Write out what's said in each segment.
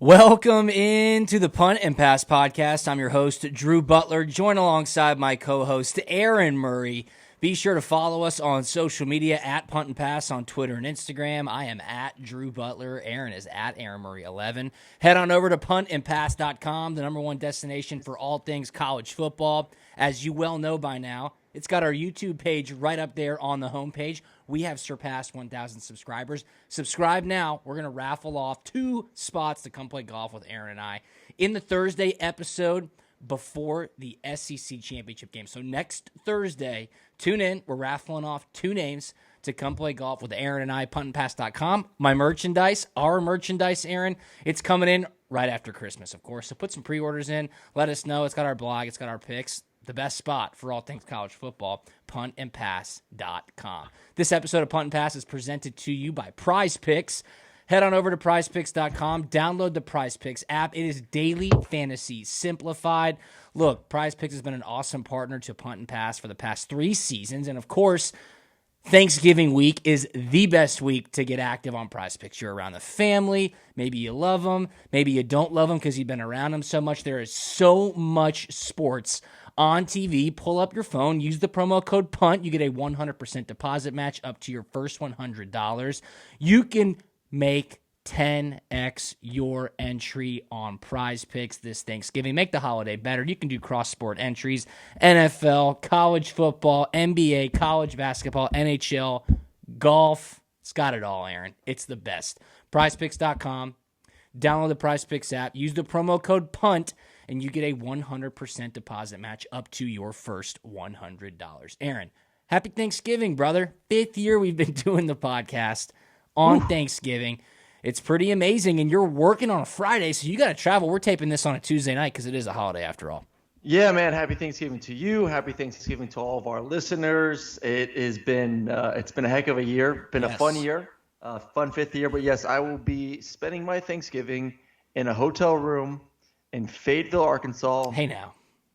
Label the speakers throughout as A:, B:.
A: Welcome into the Punt and Pass podcast. I'm your host, Drew Butler, joined alongside my co-host, Aaron Murray. Be sure to follow us on social media at Punt and Pass on Twitter and Instagram. I am at Drew Butler. Aaron is at Aaron Murray 11. Head on over to puntandpass.com, the number one destination for all things college football. As you well know by now, it's got our YouTube page right up there on the homepage. We have surpassed 1,000 subscribers. Subscribe now. We're going to raffle off 2 spots to come play golf with Aaron and I in the Thursday episode before the SEC championship game. So next Thursday, tune in. We're raffling off 2 names to come play golf with Aaron and I, puntandpass.com. My merchandise, our merchandise, Aaron, it's coming in right after Christmas, of course. So put some pre-orders in. Let us know. It's got our blog. It's got our picks. The best spot for all things college football, puntandpass.com. This episode of Punt and Pass is presented to you by Prize Picks. Head on over to prizepicks.com. Download the Prize Picks app. It is daily fantasy simplified. Look, Prize Picks has been an awesome partner to Punt and Pass for the past 3 seasons. And, of course, Thanksgiving week is the best week to get active on Prize Picks. You're around the family. Maybe you love them. Maybe you don't love them because you've been around them so much. There is so much sports on TV. Pull up your phone. Use the promo code PUNT. You get a 100% deposit match up to your first $100. You can make 10x your entry on Prize Picks this Thanksgiving. Make the holiday better. You can do cross-sport entries, NFL, college football, NBA, college basketball, NHL, golf. It's got it all, Aaron. It's the best. PrizePicks.com. Download the Prize Picks app. Use the promo code PUNT, and you get a 100% deposit match up to your first $100. Aaron, happy Thanksgiving, brother. 5th year we've been doing the podcast on Thanksgiving. It's pretty amazing, and you're working on a Friday, so you got to travel. We're taping this on a Tuesday night because it is a holiday after all.
B: Yeah, man. Happy Thanksgiving to you. Happy Thanksgiving to all of our listeners. It has been it's been a heck of a year. Been a fun year, fun 5th year. But yes, I will be spending my Thanksgiving in a hotel room in Fayetteville, Arkansas.
A: Hey now,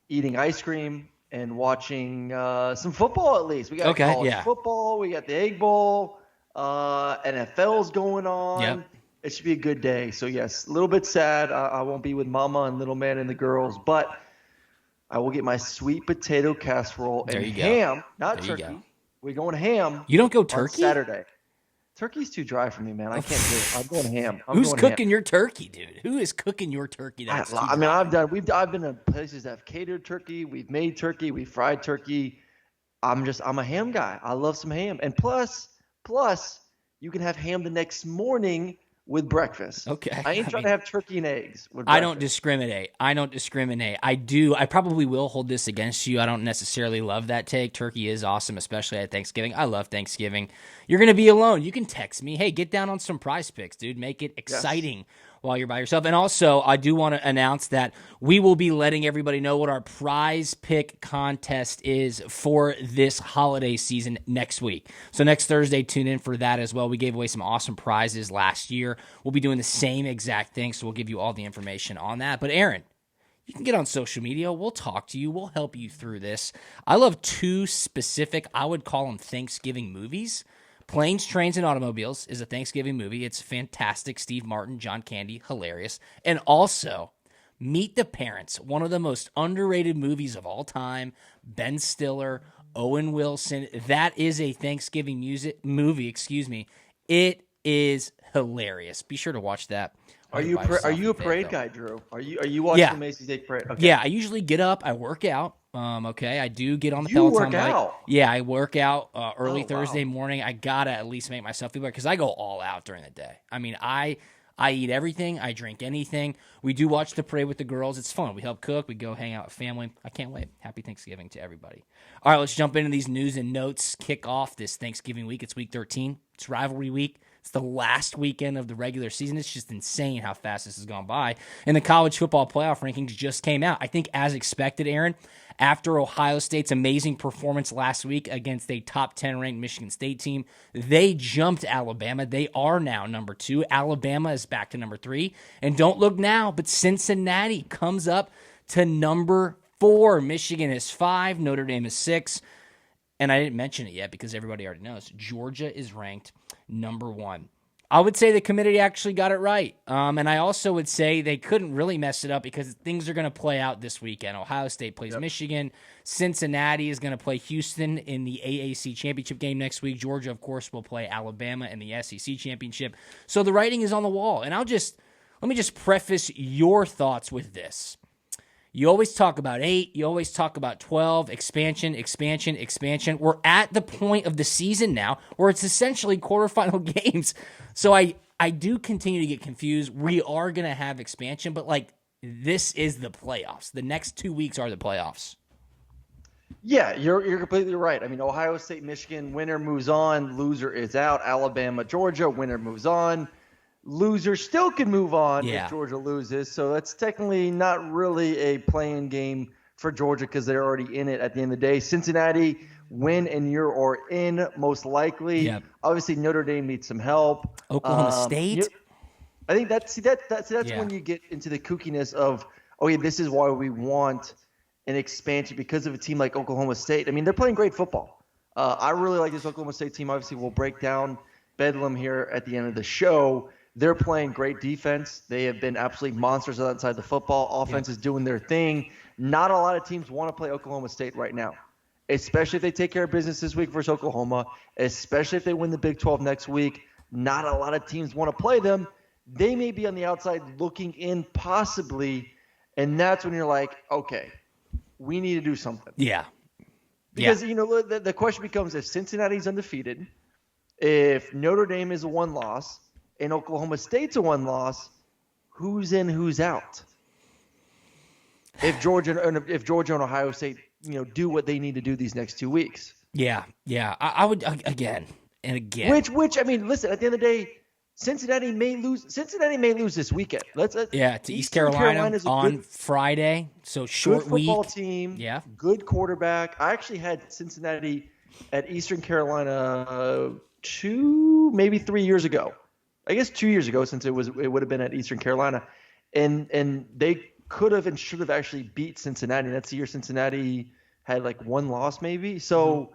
B: eating ice cream and watching some football at least. We got college football. We got the Egg Bowl. NFL's going on.
A: Yep.
B: It should be a good day. So yes, a little bit sad. I won't be with Mama and little man and the girls, but I will get my sweet potato casserole and ham, not turkey. We're going ham.
A: You don't go turkey?
B: On Saturday. Turkey's too dry for me, man. I can't do it. I'm going ham.
A: Who's cooking your turkey, dude? Who is cooking your turkey?
B: I mean, I've been in places that have catered turkey. We've made turkey. We fried turkey. I'm a ham guy. I love some ham. And plus, you can have ham the next morning with breakfast.
A: Okay.
B: I ain't trying to have turkey and eggs with breakfast.
A: I don't discriminate. I probably will hold this against you. I don't necessarily love that take. Turkey is awesome, especially at Thanksgiving. I love Thanksgiving. You're going to be alone. You can text me. Hey, get down on some Prize Picks, dude. Make it exciting while you're by yourself. And also, I do want to announce that we will be letting everybody know what our Prize Pick contest is for this holiday season next week. So next Thursday, tune in for that as well. We gave away some awesome prizes last year. We'll be doing the same exact thing, so we'll give you all the information on that. But Aaron, you can get on social media. We'll talk to you. We'll help you through this. I love 2 specific, I would call them Thanksgiving movies. Planes, Trains, and Automobiles is a Thanksgiving movie. It's fantastic. Steve Martin, John Candy, hilarious. And also, Meet the Parents, one of the most underrated movies of all time. Ben Stiller, Owen Wilson. That is a Thanksgiving movie. It is hilarious. Be sure to watch that.
B: Are you a parade guy, Drew? Are you watching the Macy's Day Parade? Okay.
A: Yeah, I usually get up. I work out. I do get on the Peloton bike.
B: Out?
A: Yeah, I work out early Thursday morning. I gotta at least make myself feel better because I go all out during the day. I mean, I eat everything. I drink anything. We do watch the parade with the girls. It's fun. We help cook. We go hang out with family. I can't wait. Happy Thanksgiving to everybody. All right, let's jump into these news and notes. Kick off this Thanksgiving week. It's week 13. It's rivalry week. It's the last weekend of the regular season. It's just insane how fast this has gone by. And the college football playoff rankings just came out. I think as expected, Aaron, after Ohio State's amazing performance last week against a top 10 ranked Michigan State team, they jumped Alabama. They are now number 2. Alabama is back to number 3. And don't look now, but Cincinnati comes up to number 4. Michigan is 5. Notre Dame is 6. And I didn't mention it yet because everybody already knows. Georgia is ranked number 1. I would say the committee actually got it right. And I also would say they couldn't really mess it up because things are going to play out this weekend. Ohio State plays Michigan. Cincinnati is going to play Houston in the AAC championship game next week. Georgia, of course, will play Alabama in the SEC championship. So the writing is on the wall. And let me just preface your thoughts with this. You always talk about 8. You always talk about 12, expansion. We're at the point of the season now where it's essentially quarterfinal games. So I do continue to get confused. We are going to have expansion, but this is the playoffs. The next 2 weeks are the playoffs.
B: Yeah, you're completely right. I mean, Ohio State, Michigan, winner moves on, loser is out. Alabama, Georgia, winner moves on. Loser still can move on if Georgia loses. So that's technically not really a playing game for Georgia because they're already in it at the end of the day. Cincinnati, win and you're in most likely. Yep. Obviously, Notre Dame needs some help.
A: Oklahoma State.
B: I think that's when you get into the kookiness of, this is why we want an expansion because of a team like Oklahoma State. I mean, they're playing great football. I really like this Oklahoma State team. Obviously, we'll break down Bedlam here at the end of the show. They're playing great defense. They have been absolute monsters outside the football. Offense is doing their thing. Not a lot of teams want to play Oklahoma State right now, especially if they take care of business this week versus Oklahoma, especially if they win the Big 12 next week. Not a lot of teams want to play them. They may be on the outside looking in possibly, and that's when you're like, okay, we need to do something.
A: Yeah.
B: Because, the question becomes if Cincinnati's undefeated, if Notre Dame is a one loss, and Oklahoma State's a one loss, who's in, who's out? If Georgia and Ohio State, do what they need to do these next 2 weeks.
A: Yeah. I would again and again.
B: Which I mean, listen. At the end of the day, Cincinnati may lose. Cincinnati may lose this weekend.
A: To East Carolina on Friday. So short
B: good football
A: week.
B: Team.
A: Yeah.
B: Good quarterback. I actually had Cincinnati at Eastern Carolina 2, maybe 3 years ago. I guess 2 years ago, since it would have been at Eastern Carolina, and they could have and should have actually beat Cincinnati. That's the year Cincinnati had one loss maybe. So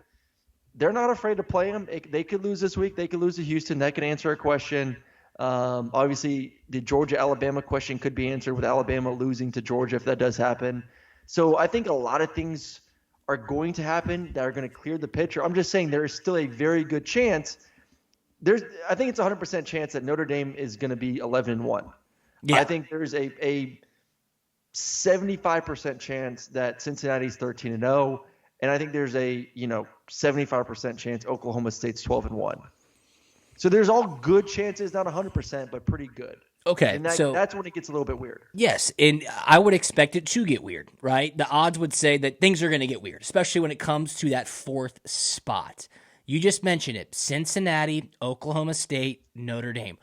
B: they're not afraid to play them. They could lose this week. They could lose to Houston. That could answer a question. Obviously, the Georgia-Alabama question could be answered with Alabama losing to Georgia if that does happen. So I think a lot of things are going to happen that are going to clear the picture. I'm just saying there is still a very good chance. I think it's 100% chance that Notre Dame is going to be 11-1. Yeah. I think there's a 75% chance that Cincinnati's 13-0, and I think there's a 75% chance Oklahoma State's 12-1. So there's all good chances, not 100%, but pretty good.
A: Okay,
B: and that's when it gets a little bit weird.
A: Yes, and I would expect it to get weird, right? The odds would say that things are going to get weird, especially when it comes to that 4th spot. You just mentioned it. Cincinnati, Oklahoma State, Notre Dame.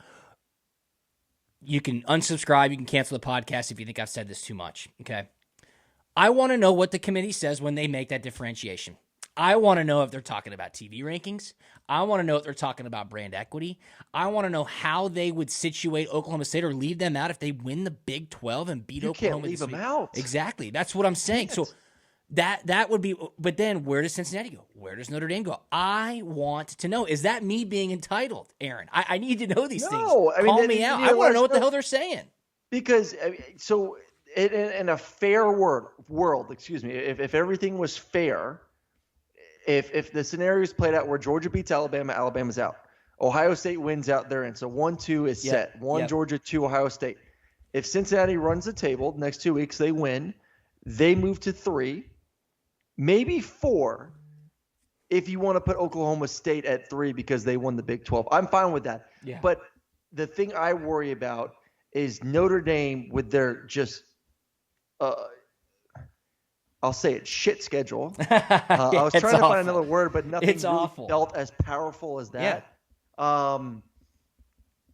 A: You can unsubscribe. You can cancel the podcast if you think I've said this too much. Okay. I want to know what the committee says when they make that differentiation. I want to know if they're talking about TV rankings. I want to know if they're talking about brand equity. I want to know how they would situate Oklahoma State or leave them out if they win the Big 12 and beat Oklahoma.
B: You can't leave them out.
A: Exactly. That's what I'm saying. So that would be, but then where does Cincinnati go? Where does Notre Dame go? I want to know. Is that me being entitled, Aaron? I need to know these things. Call me out. I want to know what the hell they're saying.
B: Because, so in a fair world, if everything was fair, if the scenarios played out where Georgia beats Alabama, Alabama's out. Ohio State wins out, they're in. So 1-2 is set. 1 Georgia, 2 Ohio State. If Cincinnati runs the table, next 2 weeks they win, they move to 3. Maybe 4 if you want to put Oklahoma State at 3 because they won the Big 12. I'm fine with that.
A: Yeah.
B: But the thing I worry about is Notre Dame with their just I'll say it, shit schedule. I was trying to find another word, but nothing felt as powerful as that. Yeah.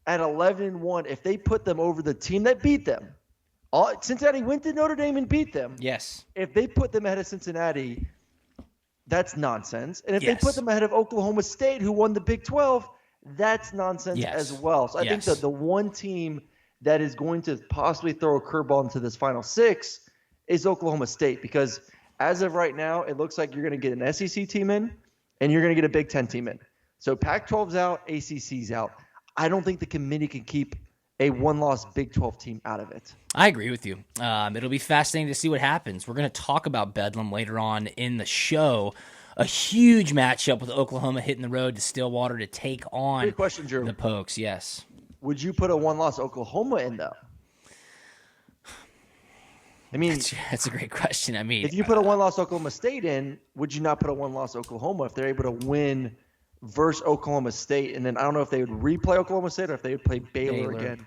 B: At 11-1, if they put them over the team that beat them, Cincinnati went to Notre Dame and beat them.
A: Yes.
B: If they put them ahead of Cincinnati, that's nonsense. And if they put them ahead of Oklahoma State, who won the Big 12, that's nonsense as well. So I think that the one team that is going to possibly throw a curveball into this Final Six is Oklahoma State, because as of right now, it looks like you're going to get an SEC team in and you're going to get a Big Ten team in. So Pac-12's out, ACC's out. I don't think the committee can keep a one-loss Big 12 team out of it.
A: I agree with you. It'll be fascinating to see what happens. We're going to talk about Bedlam later on in the show. A huge matchup with Oklahoma hitting the road to Stillwater to take on
B: Great question, Drew.
A: the Pokes. Yes.
B: Would you put a one-loss Oklahoma in, though? I mean,
A: that's a great question. I mean,
B: if you put a one-loss Oklahoma State in, would you not put a one-loss Oklahoma if they're able to win versus Oklahoma State? And then I don't know if they would replay Oklahoma State or if they would play Baylor again.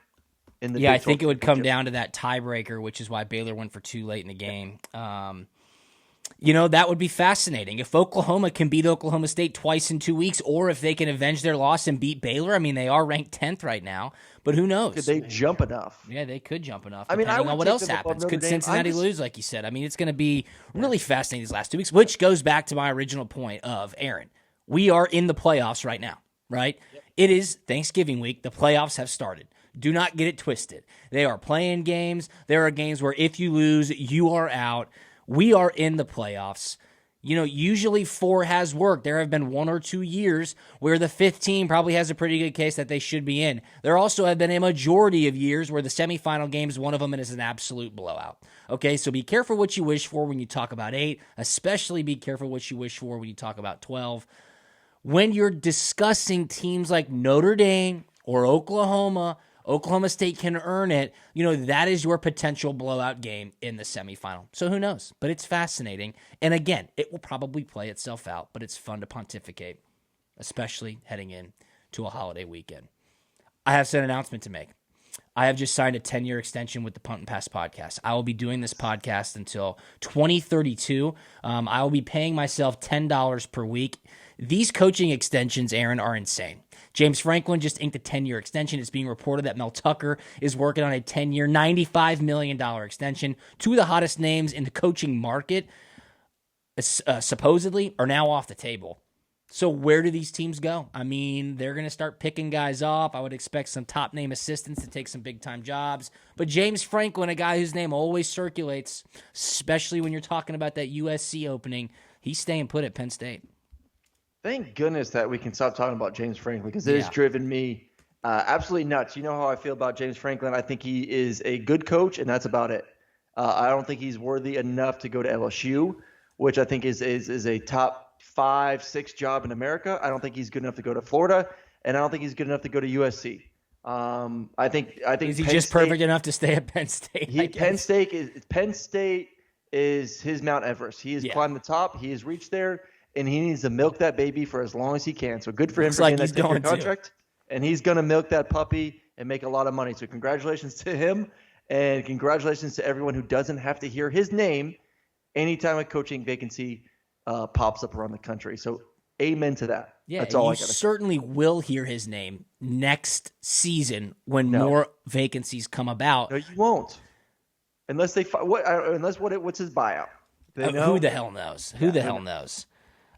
B: In the
A: I think it would come down to that tiebreaker, which is why Baylor went for 2 late in the game. That would be fascinating. If Oklahoma can beat Oklahoma State twice in 2 weeks, or if they can avenge their loss and beat Baylor. I mean, they are ranked 10th right now, but who knows?
B: Could they jump enough?
A: Yeah, they could jump enough,
B: I mean,
A: depending on what else happens. Could Cincinnati lose, like you said? I mean, it's going to be really fascinating these last 2 weeks, which goes back to my original point of, Aaron, we are in the playoffs right now, right? Yep. It is Thanksgiving week. The playoffs have started. Do not get it twisted. They are playing games. There are games where if you lose, you are out. We are in the playoffs. Usually 4 has worked. There have been 1 or 2 years where the 5th team probably has a pretty good case that they should be in. There also have been a majority of years where the semifinal game is one of them and is an absolute blowout. Okay, so be careful what you wish for when you talk about 8, especially be careful what you wish for when you talk about 12. When you're discussing teams like Notre Dame or Oklahoma State can earn it. That is your potential blowout game in the semifinal. So who knows? But it's fascinating. And again, it will probably play itself out, but it's fun to pontificate, especially heading in to a holiday weekend. I have an announcement to make. I have just signed a 10-year extension with the Punt Pass podcast. I will be doing this podcast until 2032. I will be paying myself $10 per week. These coaching extensions, Aaron, are insane. James Franklin just inked a 10-year extension. It's being reported that Mel Tucker is working on a 10-year, $95 million extension. 2 of the hottest names in the coaching market, supposedly, are now off the table. So where do these teams go? I mean, they're going to start picking guys off. I would expect some top-name assistants to take some big-time jobs. But James Franklin, a guy whose name always circulates, especially when you're talking about that USC opening, he's staying put at Penn State.
B: Thank goodness that we can stop talking about James Franklin because it has driven me absolutely nuts. You know how I feel about James Franklin. I think he is a good coach, and that's about it. I don't think he's worthy enough to go to LSU, which I think is a top 5-6 job in America. I don't think he's good enough to go to Florida, and I don't think he's good enough to go to USC. I think
A: is he just perfect enough to stay at Penn State?
B: Penn State is his Mount Everest. He has climbed the top. He has reached there. And he needs to milk that baby for as long as he can. So good for him for getting that 10-year contract. And he's going to milk that puppy and make a lot of money. So congratulations to him, and congratulations to everyone who doesn't have to hear his name anytime a coaching vacancy pops up around the country. So amen to that.
A: Yeah,
B: that's all I got to say.
A: You certainly will hear his name next season when more vacancies come about.
B: No, you won't. Unless what's his buyout?
A: Who the hell knows? Who the hell knows?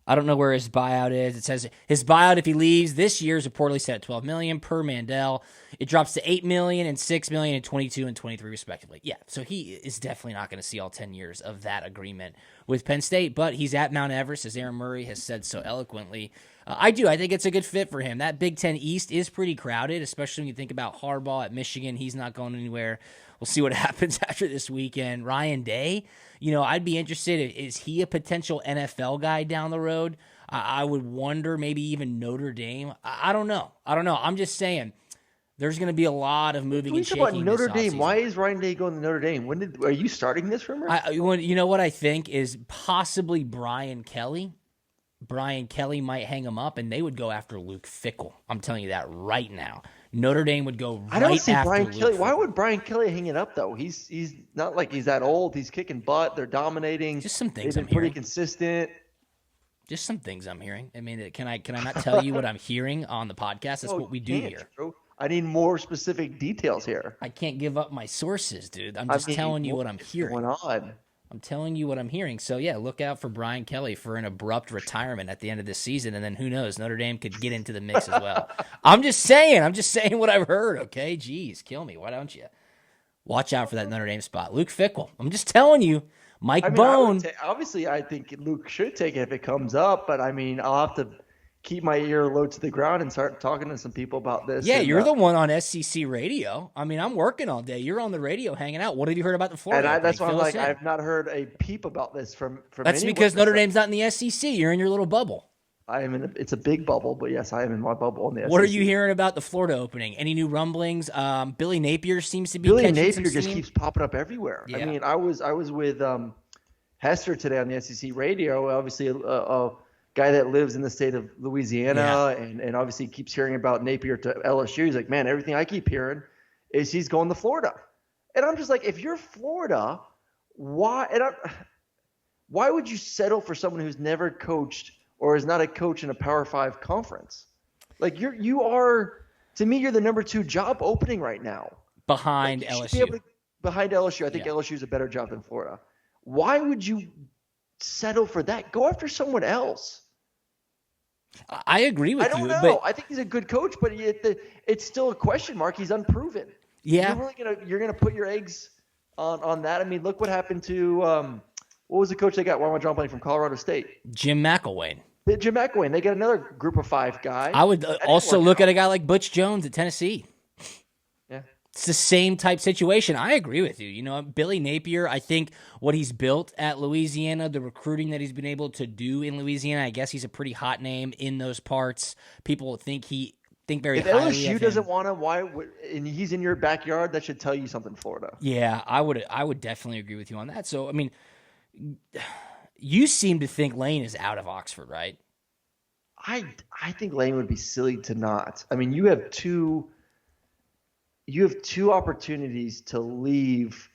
A: I don't know where his buyout is. It says his buyout, if he leaves this year, is reportedly set at $12 million per Mandel. It drops to $8 million and $6 million in 22 and 23 respectively. Yeah, so he is definitely not going to see all 10 years of that agreement with Penn State, but he's at Mount Everest, as Aaron Murray has said so eloquently. I think it's a good fit for him. That Big Ten East is pretty crowded, especially when you think about Harbaugh at Michigan. He's not going anywhere. We'll see what happens after this weekend. Ryan Day, I'd be interested. Is he a potential NFL guy down the road? I would wonder, maybe even Notre Dame. I don't know. I'm just saying there's going to be a lot of moving and shaking.
B: About Notre Dame. Why is Ryan Day going to Notre Dame? Are you starting this rumor?
A: You know what I think is possibly Brian Kelly. Brian Kelly might hang him up, and they would go after Luke Fickell. I'm telling you that right now. Notre Dame would go right after Luke Fickell. I don't see Brian Kelly.
B: Why would Brian Kelly hang it up, though? He's not like he's that old. He's kicking butt. They're dominating.
A: Just some things
B: They've been pretty consistent.
A: Just some things I'm hearing. I mean, can I not tell you what I'm hearing on the podcast? That's what we do here.
B: Bro. I need more specific details here.
A: I can't give up my sources, dude. I'm just telling you what I'm hearing.
B: What's going on?
A: I'm telling you what I'm hearing. So, yeah, look out for Brian Kelly for an abrupt retirement at the end of this season, and then who knows, Notre Dame could get into the mix as well. I'm just saying what I've heard, okay? Jeez, kill me. Why don't you? Watch out for that Notre Dame spot. Luke Fickell. I'm just telling you. Mike Bone.
B: Obviously, I think Luke should take it if it comes up, but, I'll have to keep my ear low to the ground and start talking to some people about this.
A: Yeah,
B: and,
A: you're the one on SEC radio. I mean, I'm working all day. You're on the radio hanging out. What have you heard about the Florida opening?
B: that's why I'm
A: Fill us
B: like,
A: in.
B: I've not heard a peep about this from
A: That's
B: anyone.
A: because Notre Dame's not in the SEC. You're in your little bubble.
B: It's a big bubble, but yes, I am in my bubble in the SEC.
A: What are you hearing about the Florida opening? Any new rumblings? Billy Napier seems to be catching some steam.
B: just keeps popping up everywhere.
A: Yeah.
B: I mean, I was with Hester today on the SEC radio. Obviously, a guy that lives in the state of Louisiana, and obviously keeps hearing about Napier to LSU. He's like, man, everything I keep hearing is he's going to Florida, and I'm just like, if you're Florida, why would you settle for someone who's never coached or is not a coach in a Power 5 conference? Like you are, to me, you're the number 2 job opening right now.
A: Behind LSU.
B: Behind LSU. I think LSU is a better job than Florida. Why would you settle for that? Go after someone else.
A: I agree with you.
B: I don't know.
A: But
B: I think he's a good coach, but it's still a question mark. He's unproven.
A: Yeah.
B: You're gonna put your eggs on that? I mean, look what happened to what was the coach they got? Why am I drawing blank from Colorado State?
A: Jim McElwain.
B: Jim McElwain. They got another group of 5 guy.
A: I would also look at a guy like Butch Jones at Tennessee.
B: Yeah.
A: It's the same type situation. I agree with you. You know, Billy Napier, I think what he's built at Louisiana, the recruiting that he's been able to do in Louisiana, I guess he's a pretty hot name in those parts. People think very
B: if
A: highly
B: LSU
A: of
B: doesn't
A: him.
B: want to, and he's in your backyard, that should tell you something, Florida.
A: Yeah, I would definitely agree with you on that. So, I mean, you seem to think Lane is out of Oxford, right?
B: I think Lane would be silly to not. I mean, you have two opportunities to leave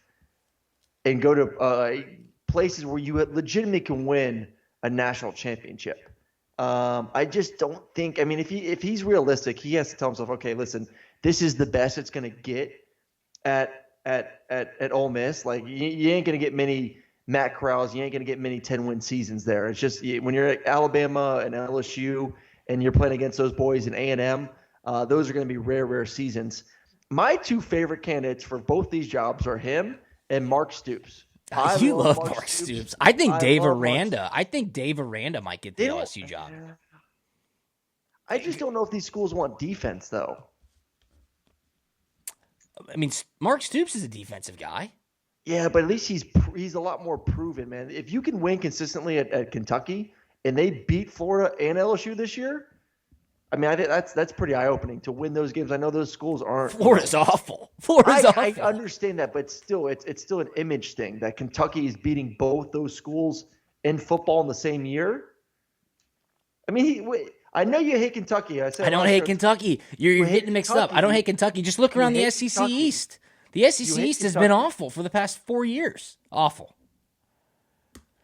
B: and go to places where you legitimately can win a national championship. I just don't think. I mean, if he's realistic, he has to tell himself, okay, listen, this is the best it's going to get at Ole Miss. Like you ain't going to get many Matt Corrals, you ain't going to get many 10-win seasons there. It's just when you're at Alabama and LSU and you're playing against those boys in A&M, those are going to be rare seasons. My 2 favorite candidates for both these jobs are him and Mark Stoops.
A: You love Mark Stoops. I think Dave Aranda. I think Dave Aranda might get the LSU job.
B: I just don't know if these schools want defense, though.
A: I mean, Mark Stoops is a defensive guy.
B: Yeah, but at least he's a lot more proven, man. If you can win consistently at Kentucky and they beat Florida and LSU this year, I mean, I think that's pretty eye-opening to win those games. I know those schools aren't.
A: Florida's awful. Florida's awful.
B: I understand that, but still, it's still an image thing that Kentucky is beating both those schools in football in the same year. I mean, I know you hate Kentucky. I
A: don't hate Kentucky. You're getting mixed up. I don't hate Kentucky. Just look around the SEC Kentucky. East. The SEC East has been awful for the past 4 years. Awful.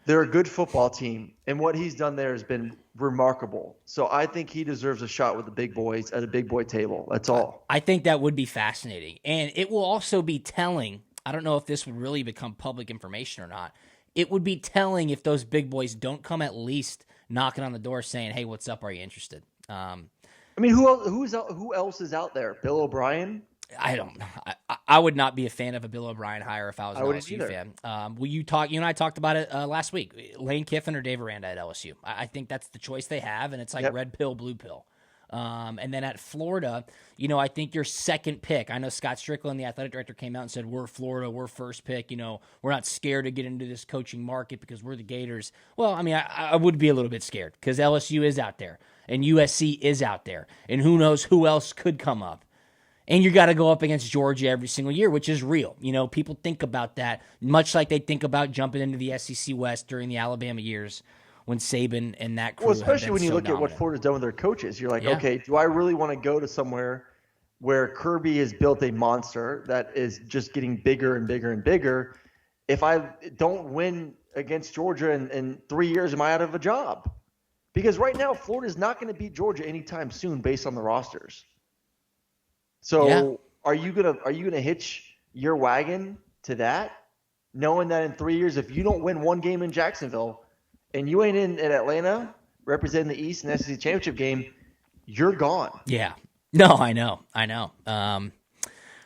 B: They're a good football team, and what he's done there has been remarkable. So I think he deserves a shot with the big boys at a big boy table. That's all.
A: I think that would be fascinating. And it will also be telling. I don't know if this would really become public information or not. It would be telling if those big boys don't come at least knocking on the door saying, hey, what's up? Are you interested?
B: I mean, who else is out there? Bill O'Brien?
A: I don't know. I would not be a fan of a Bill O'Brien hire if I was an LSU fan. You and I talked about it last week. Lane Kiffin or Dave Aranda at LSU. I think that's the choice they have, and it's like red pill, blue pill. And then at Florida, I think your second pick. I know Scott Strickland, the athletic director, came out and said, we're Florida, we're first pick. We're not scared to get into this coaching market because we're the Gators. Well, I mean, I would be a little bit scared because LSU is out there and USC is out there, and who knows who else could come up. And you got to go up against Georgia every single year, which is real. People think about that much like they think about jumping into the SEC West during the Alabama years when Saban and that crew.
B: Well, especially when you look
A: dominant.
B: at what Florida's done with their coaches, you're like, okay, do I really want to go to somewhere where Kirby has built a monster that is just getting bigger and bigger and bigger? If I don't win against Georgia in 3 years, am I out of a job? Because right now, Florida's not going to beat Georgia anytime soon based on the rosters. So are you gonna hitch your wagon to that, knowing that in 3 years, if you don't win one game in Jacksonville and you ain't in Atlanta representing the East in the SEC championship game, you're gone.
A: Yeah. No, I know.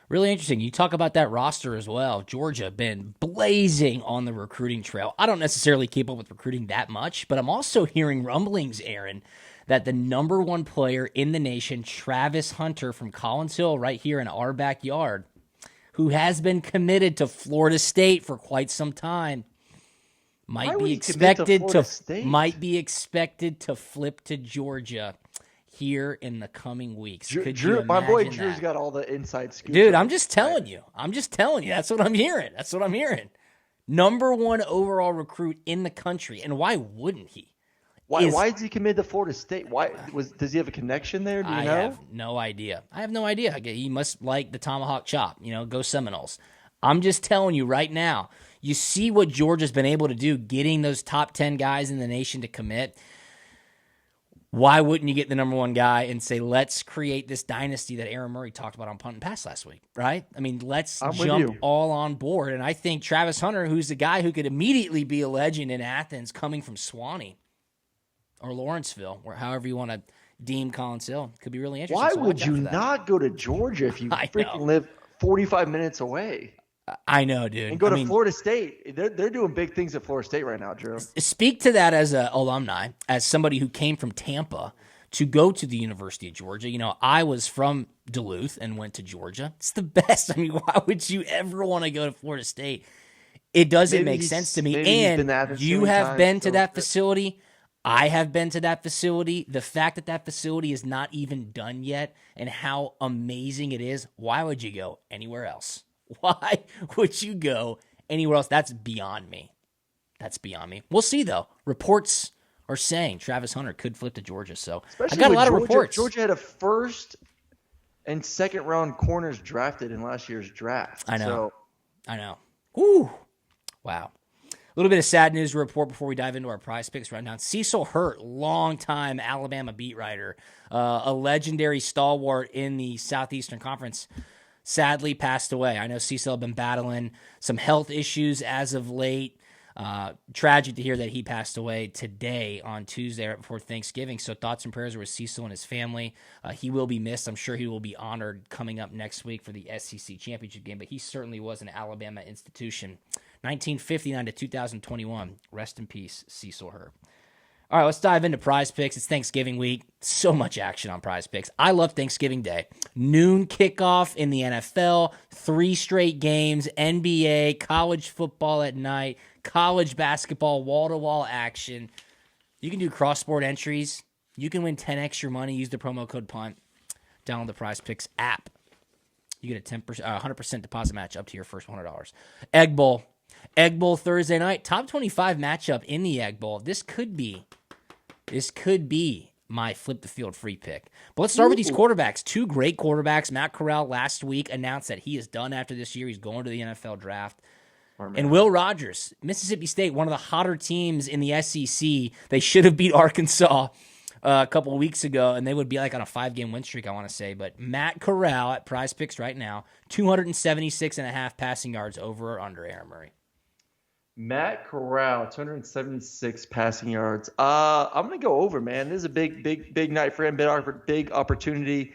A: Really interesting. You talk about that roster as well. Georgia been blazing on the recruiting trail. I don't necessarily keep up with recruiting that much, but I'm also hearing rumblings, Aaron, that the number one player in the nation, Travis Hunter from Collins Hill, right here in our backyard, who has been committed to Florida State for quite some time, might be expected to flip to Georgia here in the coming weeks. Could you imagine
B: my boy
A: that?
B: Drew's got all the inside scoops.
A: Dude, I'm just telling you. That's what I'm hearing. Number one overall recruit in the country. And why wouldn't he?
B: Why is he committed to Florida State? Does he have a connection there? Do you know?
A: I have no idea. He must like the tomahawk chop. Go Seminoles. I'm just telling you right now. You see what Georgia's been able to do, getting those top 10 guys in the nation to commit. Why wouldn't you get the number one guy and say, let's create this dynasty that Aaron Murray talked about on Punt and Pass last week, right? I mean, let's jump all on board. And I think Travis Hunter, who's the guy who could immediately be a legend in Athens coming from Swanee or Lawrenceville, or however you want to deem Collins Hill, could be really interesting.
B: Why would you not go to Georgia if you freaking live 45 minutes away?
A: I know, dude.
B: And go to Florida State. They're doing big things at Florida State right now, Drew.
A: Speak to that as an alumni, as somebody who came from Tampa to go to the University of Georgia. I was from Duluth and went to Georgia. It's the best. I mean, why would you ever want to go to Florida State? It doesn't make sense to me. And you have been to that facility. I have been to that facility. The fact that facility is not even done yet and how amazing it is, why would you go anywhere else? Why would you go anywhere else? That's beyond me. We'll see, though. Reports are saying Travis Hunter could flip to Georgia. So
B: especially
A: I got a lot of reports.
B: Georgia had a first and second round corners drafted in last year's draft.
A: I know. Ooh. Wow. A little bit of sad news to report before we dive into our prize picks rundown. Cecil Hurt, longtime Alabama beat writer, a legendary stalwart in the Southeastern Conference, sadly passed away. I know Cecil had been battling some health issues as of late. Tragic to hear that he passed away today on Tuesday right before Thanksgiving. So thoughts and prayers are with Cecil and his family. He will be missed. I'm sure he will be honored coming up next week for the SEC championship game, but he certainly was an Alabama institution. 1959 to 2021. Rest in peace, Cecil Hurt. All right, let's dive into prize picks. It's Thanksgiving week. So much action on prize picks. I love Thanksgiving Day. Noon kickoff in the NFL, 3 straight games, NBA, college football at night, college basketball, wall-to-wall action. You can do cross-sport entries. You can win 10x your money. Use the promo code PUNT. Download the prize picks app. You get a 100% deposit match up to your first $100. Egg Bowl. Egg Bowl Thursday night. Top 25 matchup in the Egg Bowl. This could be my flip the field free pick. But let's start with these quarterbacks. 2 great quarterbacks. Matt Corral last week announced that he is done after this year. He's going to the NFL draft. And Will Rogers, Mississippi State, one of the hotter teams in the SEC. They should have beat Arkansas a couple of weeks ago, and they would be like on a 5-game win streak, I want to say. But Matt Corral at Prize Picks right now, 276.5 passing yards over or under, Aaron Murray.
B: Matt Corral, 276 passing yards. I'm going to go over, man. This is a big night for him, big opportunity.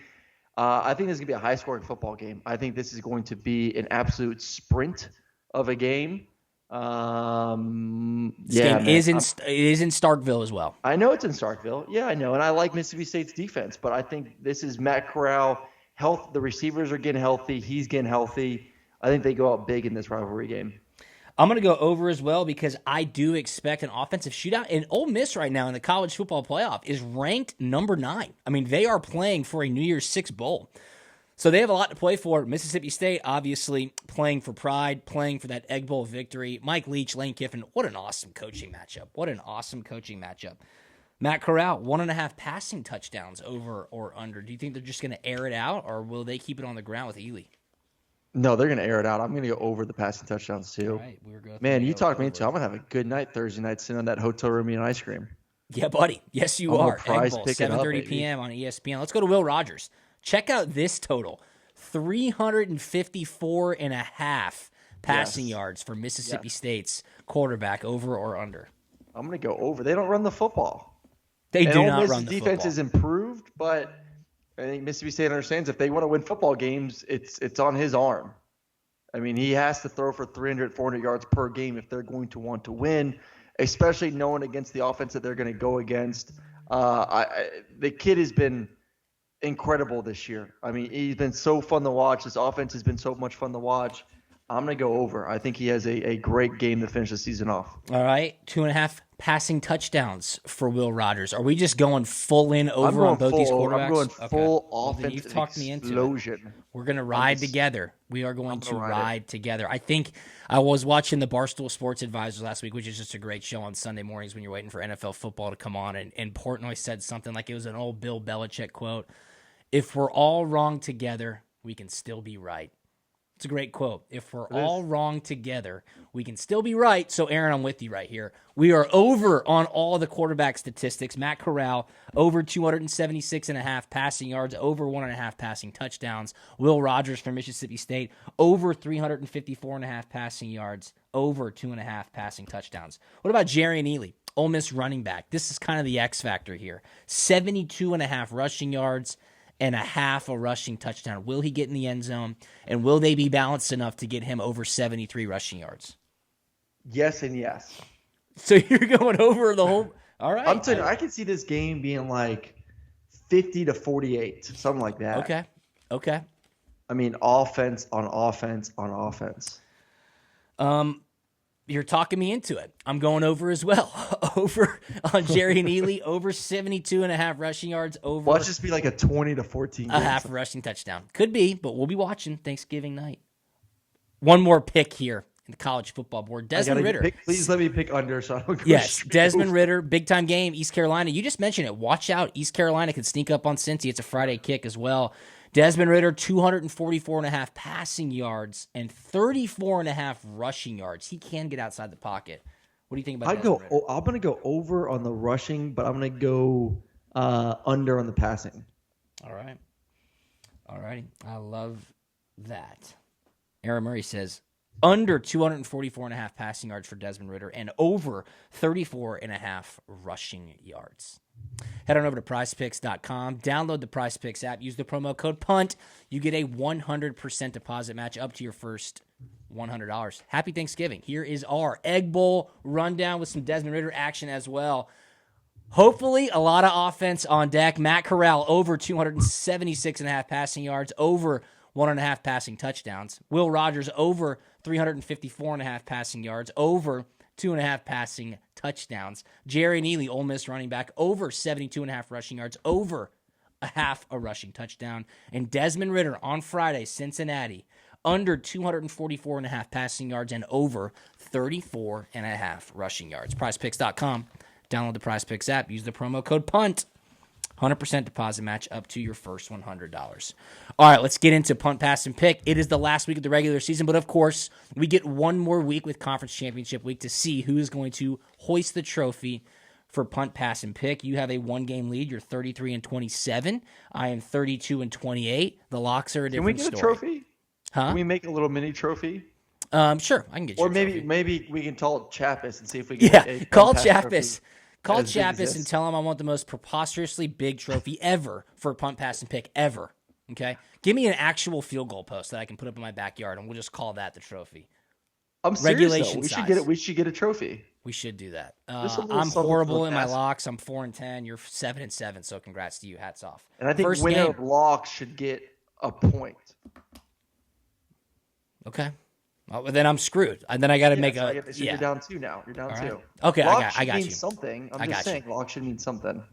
B: I think this is going to be a high-scoring football game. I think this is going to be an absolute sprint of a game.
A: This game is in Starkville as well.
B: I know it's in Starkville. Yeah, I know. And I like Mississippi State's defense, but I think this is Matt Corral. The receivers are getting healthy. He's getting healthy. I think they go out big in this rivalry game.
A: I'm going to go over as well because I do expect an offensive shootout. And Ole Miss right now in the college football playoff is ranked number 9. I mean, they are playing for a New Year's Six bowl. So they have a lot to play for. Mississippi State, obviously, playing for pride, playing for that Egg Bowl victory. Mike Leach, Lane Kiffin, what an awesome coaching matchup. Matt Corral, 1.5 passing touchdowns over or under. Do you think they're just going to air it out, or will they keep it on the ground with Ely?
B: No, they're going to air it out. I'm going to go over the passing touchdowns, too.
A: Right,
B: man, you talked me into it. I'm going to have a good night Thursday night sitting on that hotel room eating ice cream.
A: Yeah, buddy. Yes, you are. Egg Bowl, 7:30 p.m. on ESPN. Let's go to Will Rogers. Check out this total, 354.5 passing yards for Mississippi State's quarterback, over or under.
B: I'm going to go over. They don't run the football.
A: They do not run the
B: football. Defense is improved, but I think Mississippi State understands if they want to win football games, it's on his arm. I mean, he has to throw for 300, 400 yards per game if they're going to want to win, especially knowing against the offense that they're going to go against. The kid has been incredible this year. I mean, he's been so fun to watch. His offense has been so much fun to watch. I'm going to go over. I think he has a great game to finish the season off.
A: All right, 2.5 passing touchdowns for Will Rogers. Are we just going full in over on both these quarterbacks?
B: I'm going full offense.
A: You've talked me into it.
B: Explosion.
A: We're going to ride together. We are going to ride together. I think I was watching the Barstool Sports Advisors last week, which is just a great show on Sunday mornings when you're waiting for NFL football to come on, and Portnoy said something like it was an old Bill Belichick quote. If we're all wrong together, we can still be right. It's a great quote. If we're all wrong together, we can still be right. So, Aaron, I'm with you right here. We are over on all the quarterback statistics. Matt Corral, over 276.5 passing yards, over 1.5 passing touchdowns. Will Rogers from Mississippi State, over 354.5 passing yards, over 2.5 passing touchdowns. What about Jerry Neely, Ole Miss running back? This is kind of the X factor here. 72.5 rushing yards and a half a rushing touchdown. Will he get in the end zone? And will they be balanced enough to get him over 73 rushing yards?
B: Yes and yes.
A: So you're going over the whole – all right.
B: I'm telling you, I can see this game being like 50-48, something like that.
A: Okay.
B: I mean, offense on offense on offense.
A: You're talking me into it. I'm going over as well. Over on Jerry Neely, over 72.5 rushing yards. Over.
B: Watch this be like a 20-14
A: a half rushing touchdown. Could be, but we'll be watching Thanksgiving night. One more pick here in the college football board. Desmond Ritter.
B: Please let me pick under so I don't go
A: Yes, Desmond Ritter, big-time game, East Carolina. You just mentioned it. Watch out. East Carolina could sneak up on Cincy. It's a Friday kick as well. Desmond Ritter, 244.5 passing yards and 34.5 rushing yards. He can get outside the pocket. What do you think about Desmond Ritter?
B: I'm going to go over on the rushing, but I'm going to go under on the passing.
A: All right. All righty. I love that. Aaron Murray says under 244.5 passing yards for Desmond Ritter and over 34.5 rushing yards. Head on over to PrizePicks.com. Download the PrizePicks app. Use the promo code PUNT. You get a 100% deposit match up to your first $100. Happy Thanksgiving. Here is our Egg Bowl rundown with some Desmond Ritter action as well. Hopefully, a lot of offense on deck. Matt Corral, over 276.5 passing yards, over 1.5 passing touchdowns. Will Rogers, over 354.5 passing yards, over 2.5 passing touchdowns. Jerry Neely, Ole Miss running back, over 72.5 rushing yards, over a half a rushing touchdown. And Desmond Ritter on Friday, Cincinnati, under 244.5 passing yards and over 34.5 rushing yards. PrizePicks.com. Download the PrizePicks app. Use the promo code PUNT. 100% deposit match up to your first $100. All right, let's get into Punt, Pass, and Pick. It is the last week of the regular season, but of course, we get one more week with Conference Championship Week to see who is going to hoist the trophy for Punt, Pass, and Pick. You have a one-game lead. You're 33-27. I am 32-28. The locks are a different story.
B: Can we get a trophy?
A: Huh?
B: Can we make a little mini trophy?
A: Sure, I can get you.
B: Or maybe we can call Chappis and see if we can get a
A: call
B: Punt, Pass
A: Chappis. Call Chappis and tell him I want the most preposterously big trophy ever for a Punt, Pass, and Pick ever. Okay? Give me an actual field goal post that I can put up in my backyard, and we'll just call that the trophy.
B: I'm serious,
A: Regulation
B: though.
A: size.
B: We should get a trophy.
A: We should do that.
B: I'm
A: horrible in my locks. I'm 4-10. You're 7-7. So congrats to you. Hats off.
B: And I think winner of locks should get a point.
A: Okay. Well, then I'm screwed. And then I got to make a.
B: You're down 2 now. You're down 2.
A: Right. Okay,
B: lock
A: I got you.
B: Something. I'm just saying, lock should mean something.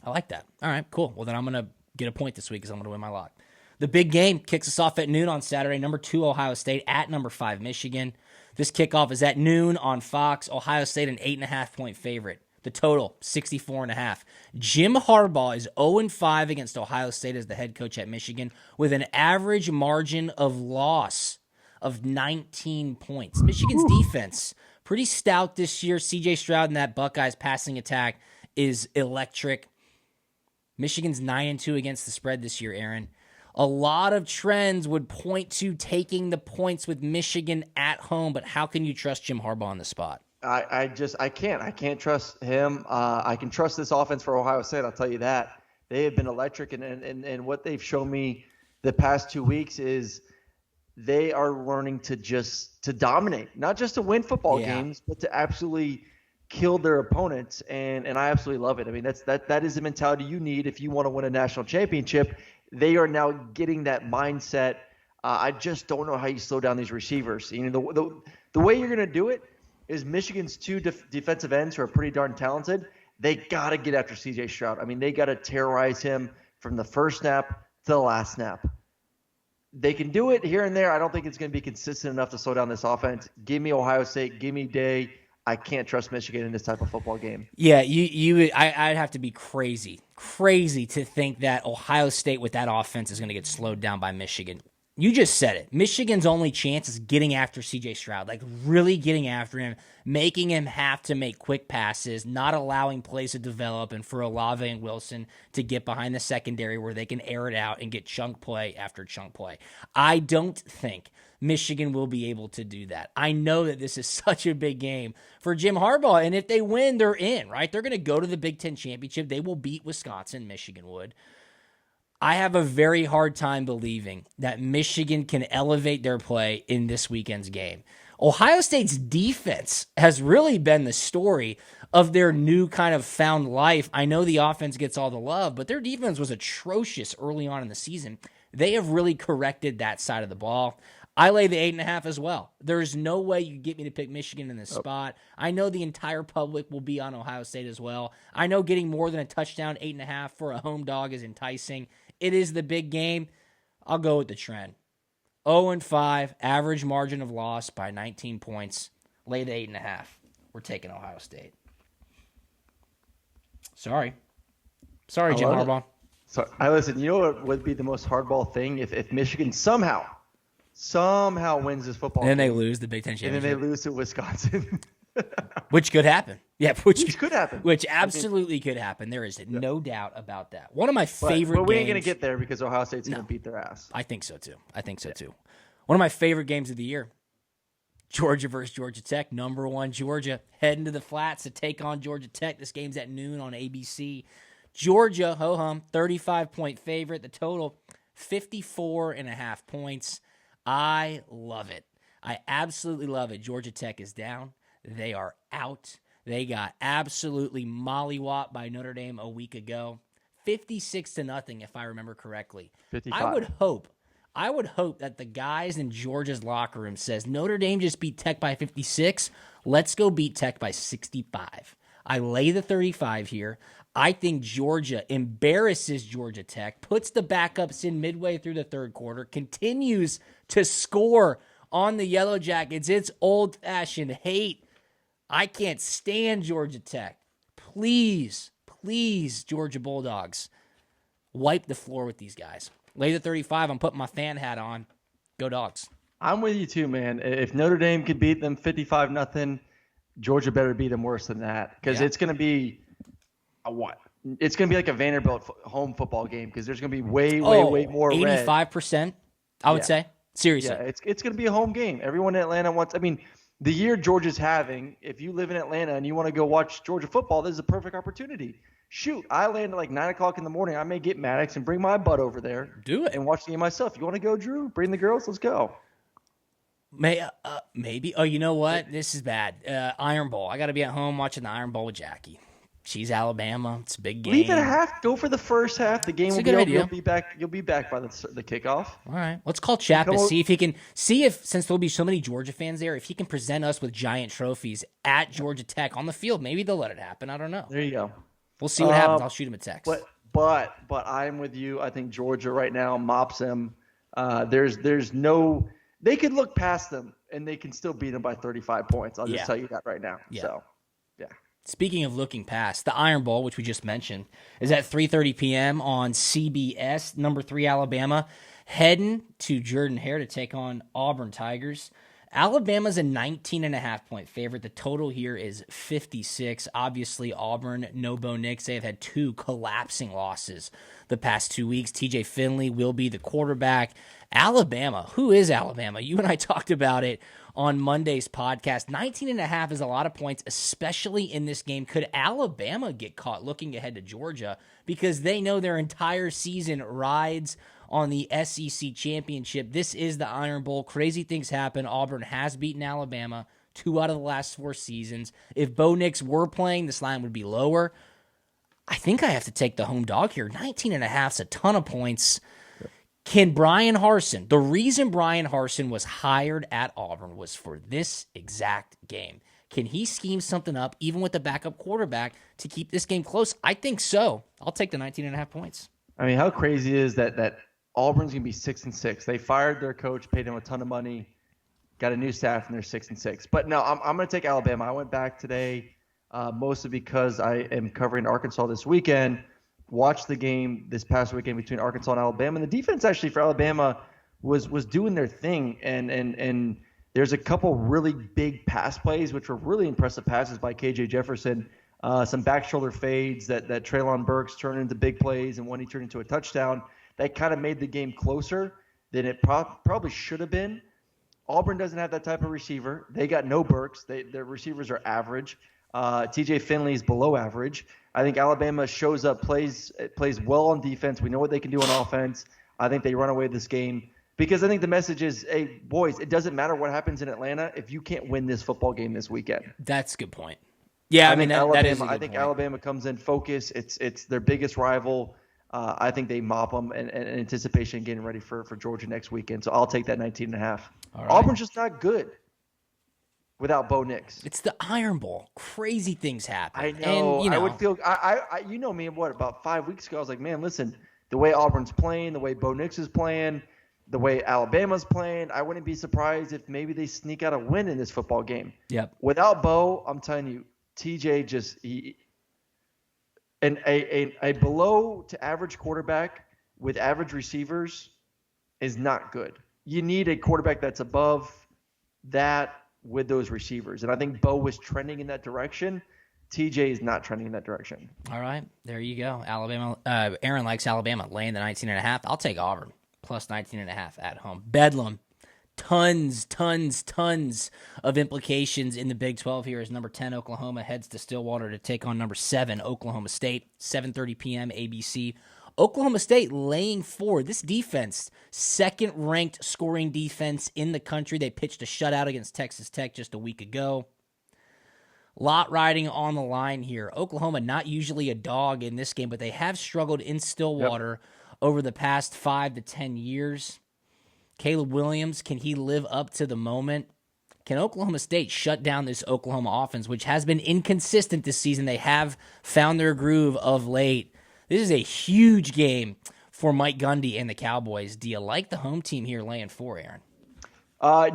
A: I like that. All right, cool. Well, then I'm going to get a point this week because I'm going to win my lock. The big game kicks us off at noon on Saturday. Number 2, Ohio State at number 5, Michigan. This kickoff is at noon on Fox. Ohio State an 8.5-point favorite. The total, 64.5. Jim Harbaugh is 0-5 against Ohio State as the head coach at Michigan with an average margin of loss of 19 points. Michigan's defense, pretty stout this year. C.J. Stroud and that Buckeyes passing attack is electric. Michigan's 9-2 against the spread this year, Aaron. A lot of trends would point to taking the points with Michigan at home, but how can you trust Jim Harbaugh on the spot?
B: I can't. I can't trust him. I can trust this offense for Ohio State, I'll tell you that. They have been electric, and what they've shown me the past 2 weeks is they are learning to dominate, not just to win football games, but to absolutely killed their opponents, and I absolutely love it. I mean, that is the mentality you need if you want to win a national championship. They are now getting that mindset. I just don't know how you slow down these receivers. You know, the way you're going to do it is Michigan's two defensive ends who are pretty darn talented. They got to get after C.J. Stroud. I mean, they got to terrorize him from the first snap to the last snap. They can do it here and there. I don't think it's going to be consistent enough to slow down this offense. Give me Ohio State. Give me Day. I can't trust Michigan in this type of football game.
A: Yeah, I'd have to be crazy to think that Ohio State with that offense is going to get slowed down by Michigan. You just said it. Michigan's only chance is getting after C.J. Stroud, like really getting after him, making him have to make quick passes, not allowing plays to develop, and for Olave and Wilson to get behind the secondary where they can air it out and get chunk play after chunk play. I don't think Michigan will be able to do that. I know that this is such a big game for Jim Harbaugh, and if they win, they're in, right? They're going to go to the Big Ten Championship. They will beat Wisconsin. Michigan would. I have a very hard time believing that Michigan can elevate their play in this weekend's game. Ohio State's defense has really been the story of their new kind of found life. I know the offense gets all the love, but their defense was atrocious early on in the season. They have really corrected that side of the ball. I lay the 8.5 as well. There's no way you get me to pick Michigan in this spot. I know the entire public will be on Ohio State as well. I know getting more than a touchdown, 8.5 for a home dog is enticing. It is the big game. I'll go with the trend. 0-5, average margin of loss by 19 points. Lay the 8.5. We're taking Ohio State. Sorry, Jim Harbaugh.
B: So listen. You know what would be the most hardball thing if Michigan somehow wins this football
A: And then
B: game,
A: they lose the Big Ten Championship.
B: and then they lose to Wisconsin.
A: Which could happen. Yeah, which
B: could happen.
A: Which absolutely could happen. There is no doubt about that. One of my favorite
B: but we ain't
A: games.
B: going to get there because Ohio State's going to beat their ass.
A: I think so, too. One of my favorite games of the year. Georgia versus Georgia Tech. Number 1, Georgia. Heading to the Flats to take on Georgia Tech. This game's at noon on ABC. Georgia, ho-hum, 35-point favorite. The total, 54.5 points. I love it. I absolutely love it. Georgia Tech is down. They are out. They got absolutely mollywopped by Notre Dame a week ago. 56-0, if I remember correctly.
B: 55.
A: I would hope that the guys in Georgia's locker room says, Notre Dame just beat Tech by 56. Let's go beat Tech by 65. I lay the 35 here. I think Georgia embarrasses Georgia Tech, puts the backups in midway through the third quarter, continues to score on the Yellow Jackets. It's old-fashioned hate. I can't stand Georgia Tech. Please, Georgia Bulldogs, wipe the floor with these guys. Lay the 35. I'm putting my fan hat on. Go Dogs.
B: I'm with you too, man. If Notre Dame could beat them 55-0, Georgia better beat them worse than that because it's going to be what? It's going to be like a Vanderbilt home football game because there's going to be way more
A: 85%, I would say. Seriously.
B: Yeah, it's going to be a home game. Everyone in Atlanta wants – I mean, the year Georgia's having, if you live in Atlanta and you want to go watch Georgia football, this is a perfect opportunity. Shoot, I land at like 9 o'clock in the morning. I may get Maddox and bring my butt over there.
A: Do it.
B: And watch the game myself. You want to go, Drew? Bring the girls? Let's go.
A: Maybe. Oh, you know what? This is bad. Iron Bowl. I got to be at home watching the Iron Bowl with Jackie. She's Alabama. It's a big game.
B: Leave it at half. Go for the first half. The game will be over. You'll be back by the kickoff.
A: All right. Let's call Chappas. See if he can. Since there'll be so many Georgia fans there, if he can present us with giant trophies at Georgia Tech on the field, maybe they'll let it happen. I don't know.
B: There you go.
A: We'll see what happens. I'll shoot him a text.
B: But I'm with you. I think Georgia right now mops them. There's no. They could look past them and they can still beat them by 35 points. I'll just tell you that right now.
A: Yeah.
B: So, yeah.
A: Speaking of looking past, the Iron Bowl, which we just mentioned, is at 3:30 p.m. on CBS. Number 3 Alabama heading to Jordan-Hare to take on Auburn Tigers. Alabama's a 19.5-point favorite. The total here is 56. Obviously, Auburn, no Bo Nix. They have had 2 collapsing losses the past 2 weeks. TJ Finley will be the quarterback. Alabama, who is Alabama? You and I talked about it on Monday's podcast. 19.5 is a lot of points, especially in this game. Could Alabama get caught looking ahead to Georgia because they know their entire season rides on the SEC championship? This is the Iron Bowl. Crazy things happen. Auburn has beaten Alabama 2 out of the last 4 seasons. If Bo Nix were playing, this line would be lower. I think I have to take the home dog here. 19.5 is a ton of points. Can Brian Harsin, the reason Brian Harsin was hired at Auburn was for this exact game. Can he scheme something up, even with the backup quarterback, to keep this game close? I think so. I'll take the 19.5 points.
B: I mean, how crazy is that Auburn's going to be 6-6. They fired their coach, paid him a ton of money, got a new staff, and they're 6-6. But no, I'm going to take Alabama. I went back today mostly because I am covering Arkansas this weekend. Watched the game this past weekend between Arkansas and Alabama. And the defense actually for Alabama was doing their thing. And there's a couple really big pass plays, which were really impressive passes by KJ Jefferson. Some back shoulder fades that Treylon Burks turned into big plays, and one he turned into a touchdown. That kind of made the game closer than it probably should have been. Auburn doesn't have that type of receiver. They got no Burks. Their receivers are average. TJ Finley is below average. I think Alabama shows up, plays well on defense. We know what they can do on offense. I think they run away this game because I think the message is, hey, boys, it doesn't matter what happens in Atlanta if you can't win this football game this weekend.
A: That's a good point. Yeah, I mean, that is a good
B: I think
A: point.
B: Alabama comes in focused. It's their biggest rival. I think they mop them in anticipation getting ready for Georgia next weekend. So I'll take that 19.5. Right. Auburn's just not good without Bo Nix.
A: It's the Iron Bowl. Crazy things happen.
B: I know. And, I would feel I you know me, about 5 weeks ago, I was like, man, listen, the way Auburn's playing, the way Bo Nix is playing, the way Alabama's playing, I wouldn't be surprised if maybe they sneak out a win in this football game.
A: Yep.
B: Without Bo, I'm telling you, TJ just a below to average quarterback with average receivers is not good. You need a quarterback that's above that with those receivers. And I think Bo was trending in that direction. TJ is not trending in that direction.
A: All right. There you go. Alabama. Aaron likes Alabama laying the 19.5. I'll take Auburn plus 19.5 at home. Bedlam. Tons of implications in the Big 12 here as number 10 Oklahoma heads to Stillwater to take on number 7 Oklahoma State, 7:30 p.m. ABC. Oklahoma State laying 4. This defense, second-ranked scoring defense in the country. They pitched a shutout against Texas Tech just a week ago. Lot riding on the line here. Oklahoma not usually a dog in this game, but they have struggled in Stillwater over the past 5 to 10 years. Caleb Williams, can he live up to the moment? Can Oklahoma State shut down this Oklahoma offense, which has been inconsistent this season? They have found their groove of late. This is a huge game for Mike Gundy and the Cowboys. Do you like the home team here laying 4, Aaron?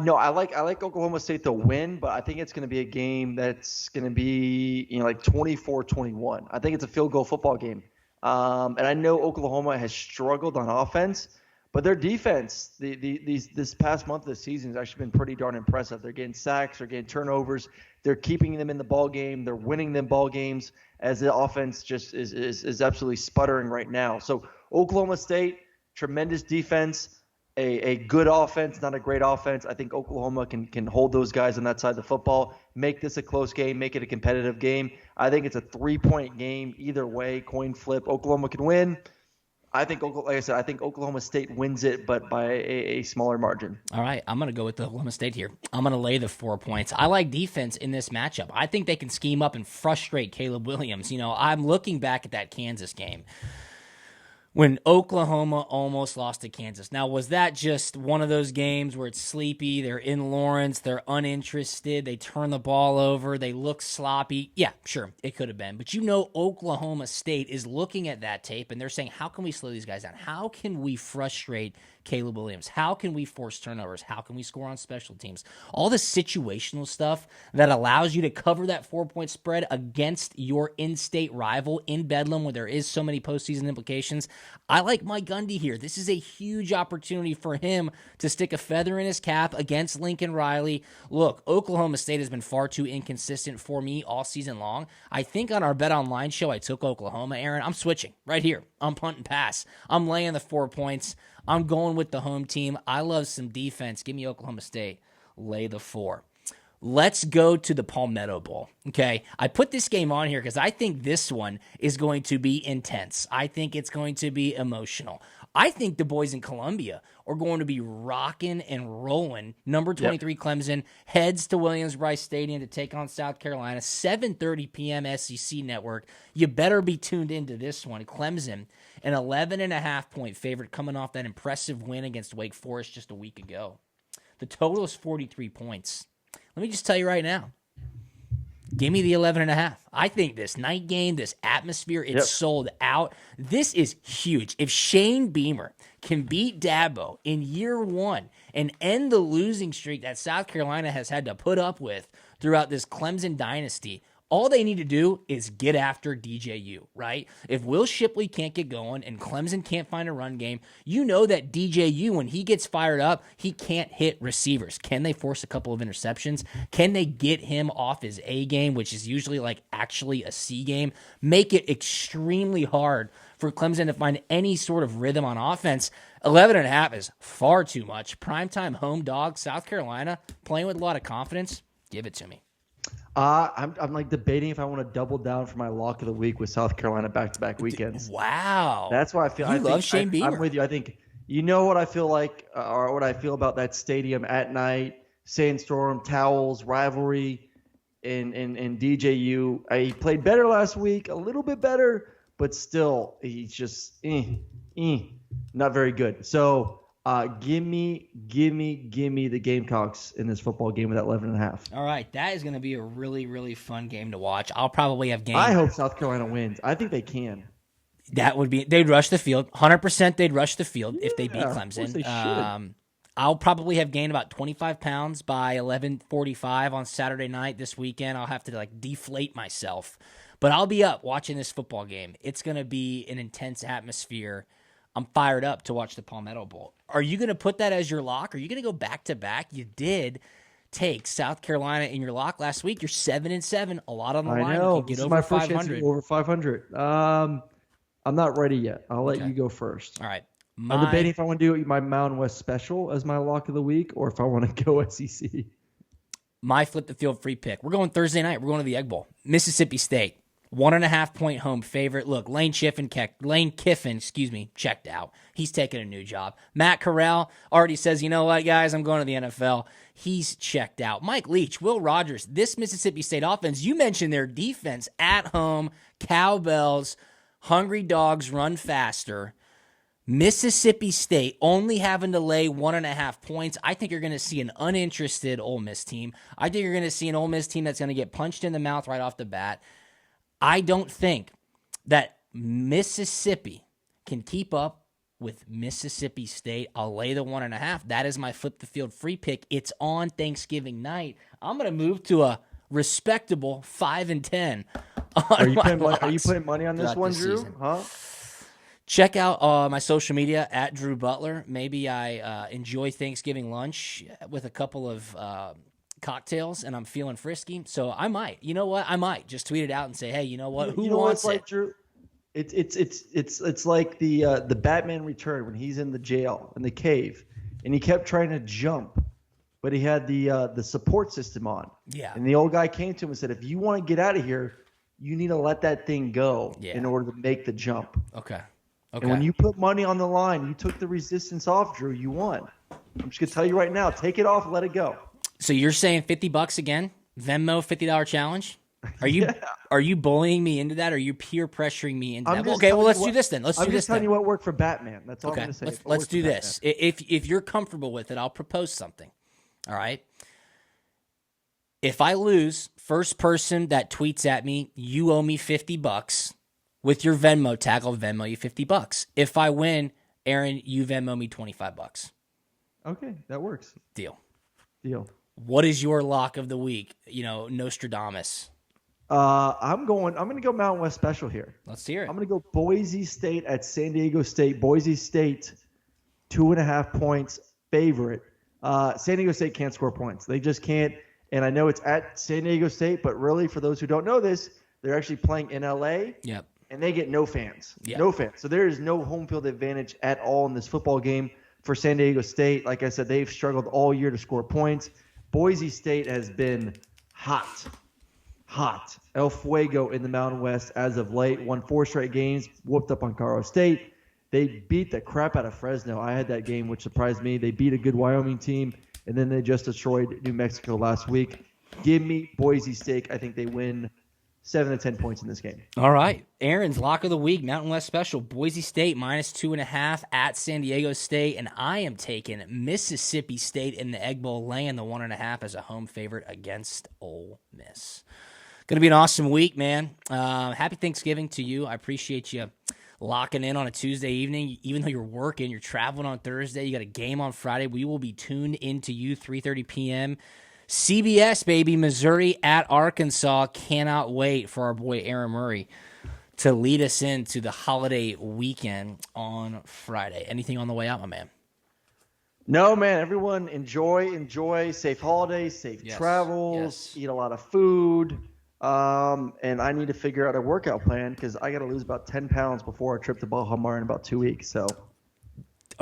B: No, I like Oklahoma State to win, but I think it's going to be a game that's going to be like 24-21. I think it's a field goal football game. And I know Oklahoma has struggled on offense, but their defense this past month of the season has actually been pretty darn impressive. They're getting sacks, they're getting turnovers, they're keeping them in the ball game, they're winning them ball games as the offense just is absolutely sputtering right now. So Oklahoma State, tremendous defense, a good offense, not a great offense. I think Oklahoma can hold those guys on that side of the football, make this a close game, make it a competitive game. I think it's a 3-point game either way, coin flip. Oklahoma can win. I think, like I said, I think Oklahoma State wins it, but by a smaller margin.
A: All right, I'm going to go with the Oklahoma State here. I'm going to lay the 4 points. I like defense in this matchup. I think they can scheme up and frustrate Caleb Williams. I'm looking back at that Kansas game when Oklahoma almost lost to Kansas. Now, was that just one of those games where it's sleepy, they're in Lawrence, they're uninterested, they turn the ball over, they look sloppy? Yeah, sure, it could have been. But Oklahoma State is looking at that tape, and they're saying, how can we slow these guys down? How can we frustrate Caleb Williams? How can we force turnovers? How can we score on special teams? All the situational stuff that allows you to cover that 4-point spread against your in-state rival in Bedlam where there is so many postseason implications. I like Mike Gundy here. This is a huge opportunity for him to stick a feather in his cap against Lincoln Riley. Look, Oklahoma State has been far too inconsistent for me all season long. I think on our Bet Online show, I took Oklahoma. Aaron, I'm switching right here. I'm Punt Pass. I'm laying the 4 points. I'm going with the home team. I love some defense. Give me Oklahoma State. Lay the 4. Let's go to the Palmetto Bowl, okay? I put this game on here because I think this one is going to be intense. I think it's going to be emotional. I think the boys in Columbia are going to be rocking and rolling. Number 23 Clemson heads to Williams-Brice Stadium to take on South Carolina. 7:30 p.m. SEC Network. You better be tuned into this one. Clemson, an 11.5-point favorite coming off that impressive win against Wake Forest just a week ago. The total is 43 points. Let me just tell you right now. Give me the 11.5. I think this night game, this atmosphere, it's sold out. This is huge. If Shane Beamer can beat Dabo in year one and end the losing streak that South Carolina has had to put up with throughout this Clemson dynasty, all they need to do is get after DJU, right? If Will Shipley can't get going and Clemson can't find a run game, you know that DJU, when he gets fired up, he can't hit receivers. Can they force a couple of interceptions? Can they get him off his A game, which is usually like actually a C game? Make it extremely hard for Clemson to find any sort of rhythm on offense. 11.5 is far too much. Primetime home dog, South Carolina, playing with a lot of confidence. Give it to me.
B: I'm like debating if I want to double down for my lock of the week with South Carolina back-to-back weekends.
A: Wow.
B: That's why I feel.
A: I love Shane Beamer.
B: I'm with you. I think you know what I feel like, or what I feel about that stadium at night. Sandstorm, towels, rivalry, and DJU. He played better last week, a little bit better, but still, he's just not very good. So. Give me the Gamecocks in this football game with that 11.5.
A: All right, that is going to be a really, really fun game to watch. I'll probably have game.
B: I hope South Carolina wins. I think they can.
A: That would be. They'd rush the field. 100%. They'd rush the field if they beat Clemson.
B: Of course they should.
A: I'll probably have gained about 25 pounds by 11:45 on Saturday night this weekend. I'll have to deflate myself, but I'll be up watching this football game. It's going to be an intense atmosphere. I'm fired up to watch the Palmetto Bowl. Are you going to put that as your lock? Are you going to go back-to-back? You did take South Carolina in your lock last week. You're 7-7. A lot on the line.
B: I know.
A: You can get
B: this is
A: over
B: my first
A: 500.
B: chance to go over 500. I'm not ready yet. I'll let you go first.
A: All right.
B: I'm debating if I want to do my Mountain West special as my lock of the week or if I want to go SEC.
A: My flip the field free pick. We're going Thursday night. We're going to the Egg Bowl. Mississippi State. 1.5-point home favorite. Look, Lane Kiffin, checked out. He's taking a new job. Matt Corral already says, you know what, guys, I'm going to the NFL. He's checked out. Mike Leach, Will Rogers, this Mississippi State offense, you mentioned their defense at home, cowbells, hungry dogs run faster. Mississippi State only having to lay 1.5 points. I think you're going to see an uninterested Ole Miss team. I think you're going to see an Ole Miss team that's going to get punched in the mouth right off the bat. I don't think that Mississippi can keep up with Mississippi State. I'll lay the 1.5. That is my flip the field free pick. It's on Thanksgiving night. I'm going to move to a respectable 5-10.
B: Are you putting money on this one, Drew?
A: Season.
B: Huh?
A: Check out my social media at Drew Butler. Maybe I enjoy Thanksgiving lunch with a couple of cocktails and I'm feeling frisky, so I might. You know what? I might just tweet it out and say, "Hey, you know what? Who wants
B: it?" Drew? It's like the Batman Return when he's in the jail in the cave, and he kept trying to jump, but he had the support system on.
A: Yeah.
B: And the old guy came to him and said, "If you want to get out of here, you need to let that thing go in order to make the jump."
A: Okay.
B: And when you put money on the line, you took the resistance off, Drew. You won. I'm just gonna tell you right now, take it off, let it go.
A: So you're saying $50 again? Venmo $50 challenge? Are you bullying me into that? Or are you peer pressuring me into that? Okay, well, let's do this then.
B: I'm just telling you what worked for Batman. That's all I'm going to say.
A: Let's do this. If you're comfortable with it, I'll propose something. All right? If I lose, first person that tweets at me, you owe me $50 with your Venmo tag, I'll Venmo you $50. If I win, Aaron, you Venmo me $25.
B: Okay, that works.
A: Deal.
B: What
A: is your lock of the week? Nostradamus.
B: I'm going to go Mountain West special here.
A: Let's hear it.
B: I'm going to go Boise State at San Diego State. Boise State, 2.5 points favorite. San Diego State can't score points. They just can't. And I know it's at San Diego State, but really for those who don't know this, they're actually playing in LA.
A: Yep.
B: And they get no fans.
A: Yep.
B: No fans. So there is no home field advantage at all in this football game for San Diego State. Like I said, they've struggled all year to score points. Boise State has been hot. El Fuego in the Mountain West as of late. Won 4 straight games, whooped up on Colorado State. They beat the crap out of Fresno. I had that game, which surprised me. They beat a good Wyoming team, and then they just destroyed New Mexico last week. Give me Boise State. I think they win 7 to 10 points in this game.
A: All right. Aaron's lock of the week, Mountain West special. Boise State -2.5 at San Diego State. And I am taking Mississippi State in the Egg Bowl, laying the 1.5 as a home favorite against Ole Miss. Going to be an awesome week, man. Happy Thanksgiving to you. I appreciate you locking in on a Tuesday evening. Even though you're working, you're traveling on Thursday, you got a game on Friday. We will be tuned into you 3:30 p.m. CBS, baby, Missouri at Arkansas. Cannot wait for our boy Aaron Murray to lead us into the holiday weekend on Friday. Anything on the way out, my man?
B: No, man. Everyone enjoy. Safe holidays, safe travels. Eat a lot of food. And I need to figure out a workout plan because I got to lose about 10 pounds before our trip to Baja Mar in about 2 weeks. So.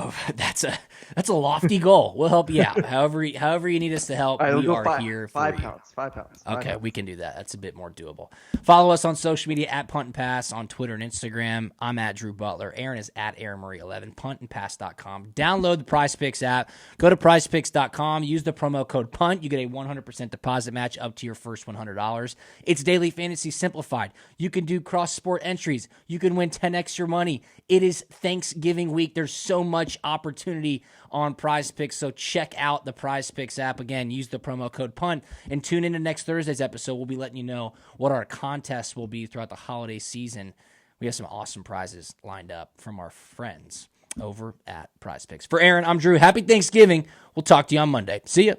A: Oh, that's a lofty goal. We'll help you out. However you need us to help, we are here for you.
B: 5 pounds.
A: Okay, we can do that. That's a bit more doable. Follow us on social media at Punt and Pass on Twitter and Instagram. I'm at Drew Butler. Aaron is at AaronMurray11. PuntandPass.com. Download the PrizePicks app. Go to PrizePicks.com. Use the promo code PUNT. You get a 100% deposit match up to your first $100. It's daily fantasy simplified. You can do cross-sport entries. You can win 10x your money. It is Thanksgiving week. There's so much opportunity on PrizePicks, so check out the PrizePicks app. Again, use the promo code PUNT and tune into next Thursday's episode. We'll be letting you know what our contests will be throughout the holiday season. We have some awesome prizes lined up from our friends over at PrizePicks. For Aaron, I'm Drew. Happy Thanksgiving. We'll talk to you on Monday. See ya.